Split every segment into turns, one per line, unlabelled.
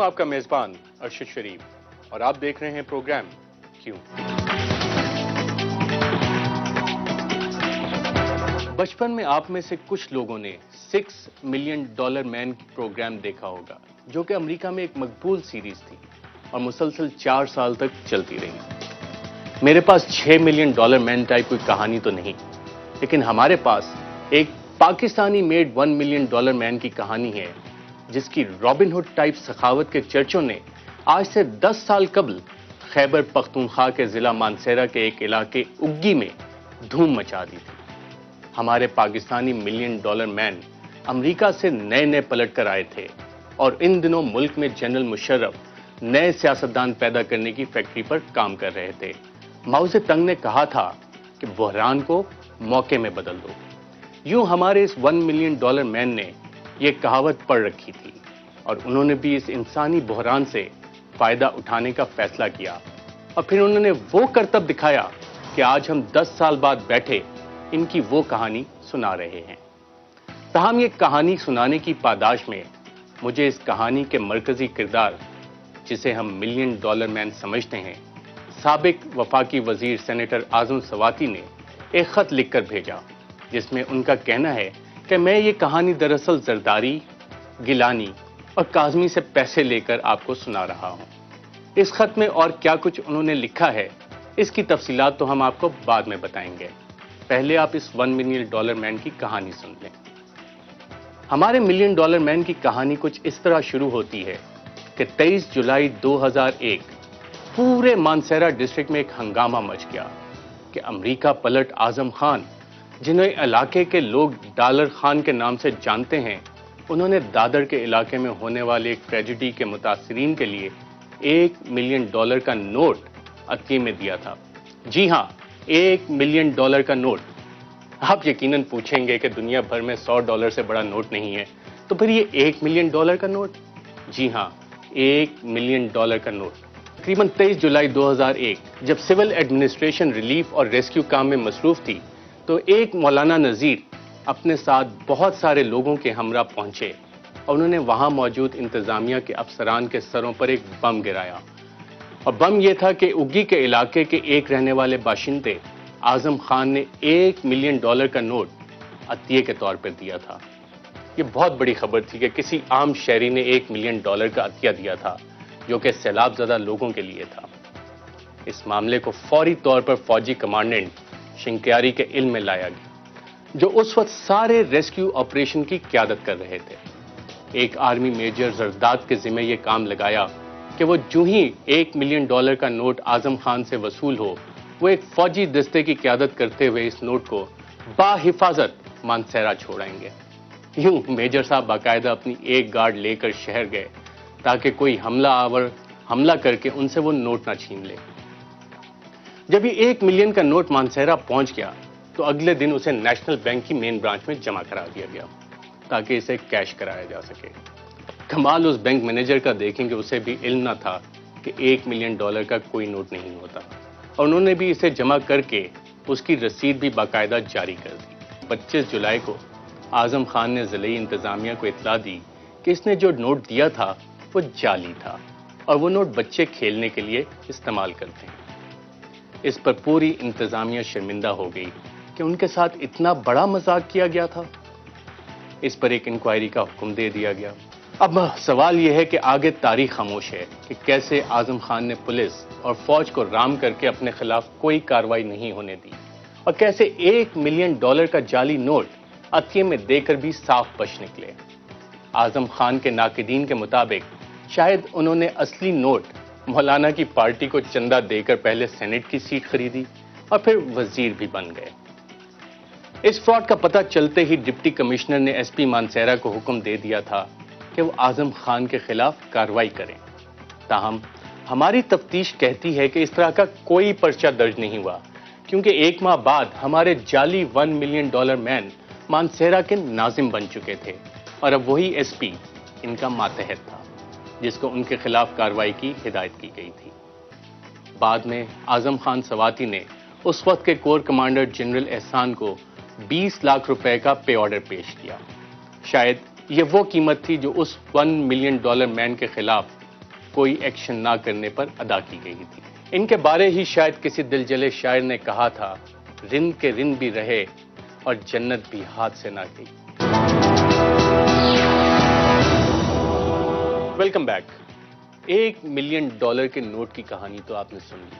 آپ کا میزبان ارشد شریف اور آپ دیکھ رہے ہیں پروگرام کیوں۔ بچپن میں آپ میں سے کچھ لوگوں نے $6 ملین مین پروگرام دیکھا ہوگا، جو کہ امریکہ میں ایک مقبول سیریز تھی اور مسلسل 4 سال تک چلتی رہی۔ میرے پاس $6 ملین مین ٹائپ کوئی کہانی تو نہیں، لیکن ہمارے پاس ایک پاکستانی میڈ $1 ملین مین کی کہانی ہے، جس کی رابن ہوڈ ٹائپ سخاوت کے چرچوں نے آج سے 10 سال قبل خیبر پختونخوا کے ضلع مانسہرہ کے ایک علاقے اگی میں دھوم مچا دی تھی۔ ہمارے پاکستانی $1 ملین مین امریکہ سے نئے پلٹ کر آئے تھے اور ان دنوں ملک میں جنرل مشرف نئے سیاستدان پیدا کرنے کی فیکٹری پر کام کر رہے تھے۔ ماؤ زے تنگ نے کہا تھا کہ بحران کو موقع میں بدل دو۔ یوں ہمارے اس $1 ملین مین نے یہ کہاوت پڑھ رکھی تھی اور انہوں نے بھی اس انسانی بحران سے فائدہ اٹھانے کا فیصلہ کیا، اور پھر انہوں نے وہ کرتب دکھایا کہ آج ہم 10 سال بعد بیٹھے ان کی وہ کہانی سنا رہے ہیں۔ تاہم یہ کہانی سنانے کی پاداش میں مجھے اس کہانی کے مرکزی کردار، جسے ہم $1 ملین مین سمجھتے ہیں، سابق وفاقی وزیر سینیٹر اعظم سواتی نے ایک خط لکھ کر بھیجا، جس میں ان کا کہنا ہے کہ میں یہ کہانی دراصل زرداری، گیلانی اور کاظمی سے پیسے لے کر آپ کو سنا رہا ہوں۔ اس خط میں اور کیا کچھ انہوں نے لکھا ہے، اس کی تفصیلات تو ہم آپ کو بعد میں بتائیں گے۔ پہلے آپ اس $1 ملین مین کی کہانی سن لیں۔ ہمارے $1 ملین مین کی کہانی کچھ اس طرح شروع ہوتی ہے کہ 23 جولائی 2001 پورے مانسہرہ ڈسٹرکٹ میں ایک ہنگامہ مچ گیا کہ امریکہ پلٹ اعظم خان، جنہیں علاقے کے لوگ ڈالر خان کے نام سے جانتے ہیں، انہوں نے دادر کے علاقے میں ہونے والے ایک ٹریجڈی کے متاثرین کے لیے $1 ملین کا نوٹ عطیے میں دیا تھا۔ جی ہاں، $1 ملین کا نوٹ۔ آپ یقیناً پوچھیں گے کہ دنیا بھر میں $100 سے بڑا نوٹ نہیں ہے، تو پھر یہ $1 ملین کا نوٹ؟ جی ہاں، $1 ملین کا نوٹ۔ تقریباً 23 جولائی 2001 جب سول ایڈمنسٹریشن ریلیف اور ریسکیو کام میں مصروف تھی، تو ایک مولانا نذیر اپنے ساتھ بہت سارے لوگوں کے ہمراہ پہنچے اور انہوں نے وہاں موجود انتظامیہ کے افسران کے سروں پر ایک بم گرایا، اور بم یہ تھا کہ اگی کے علاقے کے ایک رہنے والے باشندے اعظم خان نے $1 ملین کا نوٹ عطیے کے طور پر دیا تھا۔ یہ بہت بڑی خبر تھی کہ کسی عام شہری نے $1 ملین کا عطیہ دیا تھا، جو کہ سیلاب زدہ لوگوں کے لیے تھا۔ اس معاملے کو فوری طور پر فوجی کمانڈنٹ شنکیاری کے علم میں لایا گیا، جو اس وقت سارے ریسکیو آپریشن کی قیادت کر رہے تھے۔ ایک آرمی میجر زرداد کے ذمہ یہ کام لگایا کہ وہ جو ہی $1 ملین کا نوٹ اعظم خان سے وصول ہو، وہ ایک فوجی دستے کی قیادت کرتے ہوئے اس نوٹ کو باحفاظت مانسہرہ چھوڑائیں گے۔ یوں میجر صاحب باقاعدہ اپنی ایک گارڈ لے کر شہر گئے تاکہ کوئی حملہ کر کے ان سے وہ نوٹ نہ چھین لے۔ جب یہ $1 ملین کا نوٹ مانسہرہ پہنچ گیا تو اگلے دن اسے نیشنل بینک کی مین برانچ میں جمع کرا دیا گیا تاکہ اسے کیش کرایا جا سکے۔ کمال اس بینک مینیجر کا دیکھیں کہ اسے بھی علم نہ تھا کہ $1 ملین کا کوئی نوٹ نہیں ہوتا، اور انہوں نے بھی اسے جمع کر کے اس کی رسید بھی باقاعدہ جاری کر دی۔ 25 جولائی کو اعظم خان نے ضلعی انتظامیہ کو اطلاع دی کہ اس نے جو نوٹ دیا تھا وہ جعلی تھا، اور وہ نوٹ بچے کھیلنے کے لیے استعمال کرتے ہیں۔ اس پر پوری انتظامیہ شرمندہ ہو گئی کہ ان کے ساتھ اتنا بڑا مذاق کیا گیا تھا۔ اس پر ایک انکوائری کا حکم دے دیا گیا۔ اب سوال یہ ہے کہ آگے تاریخ خاموش ہے کہ کیسے اعظم خان نے پولیس اور فوج کو رام کر کے اپنے خلاف کوئی کارروائی نہیں ہونے دی، اور کیسے $1 ملین کا جعلی نوٹ عطیے میں دے کر بھی صاف بچ نکلے۔ اعظم خان کے ناقدین کے مطابق شاید انہوں نے اصلی نوٹ مولانا کی پارٹی کو چندہ دے کر پہلے سینٹ کی سیٹ خریدی اور پھر وزیر بھی بن گئے۔ اس فراڈ کا پتہ چلتے ہی ڈپٹی کمشنر نے ایس پی مانسہرہ کو حکم دے دیا تھا کہ وہ اعظم خان کے خلاف کارروائی کریں۔ تاہم ہماری تفتیش کہتی ہے کہ اس طرح کا کوئی پرچہ درج نہیں ہوا، کیونکہ 1 ماہ بعد ہمارے جعلی $1 ملین مین مانسہرہ کے ناظم بن چکے تھے، اور اب وہی ایس پی ان کا ماتحت تھا جس کو ان کے خلاف کارروائی کی ہدایت کی گئی تھی۔ بعد میں اعظم خان سواتی نے اس وقت کے کور کمانڈر جنرل احسان کو $20 لاکھ کا پے آرڈر پیش کیا۔ شاید یہ وہ قیمت تھی جو اس $1 ملین مین کے خلاف کوئی ایکشن نہ کرنے پر ادا کی گئی تھی۔ ان کے بارے ہی شاید کسی دل جلے شاعر نے کہا تھا، رند کے رند بھی رہے اور جنت بھی ہاتھ سے نہ گئی۔ Welcome back. $1 ملین کے نوٹ کی کہانی تو آپ نے سن لی۔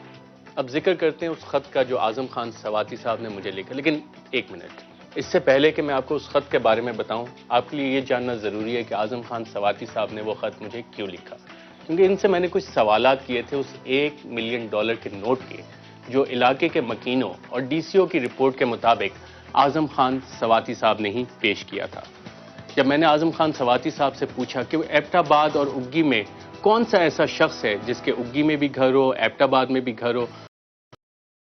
اب ذکر کرتے ہیں اس خط کا جو اعظم خان سواتی صاحب نے مجھے لکھا، لیکن ایک منٹ، اس سے پہلے کہ میں آپ کو اس خط کے بارے میں بتاؤں، آپ کے لیے یہ جاننا ضروری ہے کہ اعظم خان سواتی صاحب نے وہ خط مجھے کیوں لکھا، کیونکہ ان سے میں نے کچھ سوالات کیے تھے اس $1 ملین کے نوٹ کے، جو علاقے کے مکینوں اور ڈی سی او کی رپورٹ کے مطابق اعظم خان سواتی صاحب نے ہی پیش کیا تھا۔ جب میں نے اعظم خان سواتی صاحب سے پوچھا کہ وہ ایبٹ آباد اور اگی میں کون سا ایسا شخص ہے جس کے اگی میں بھی گھر ہو، ایبٹ آباد میں بھی گھر ہو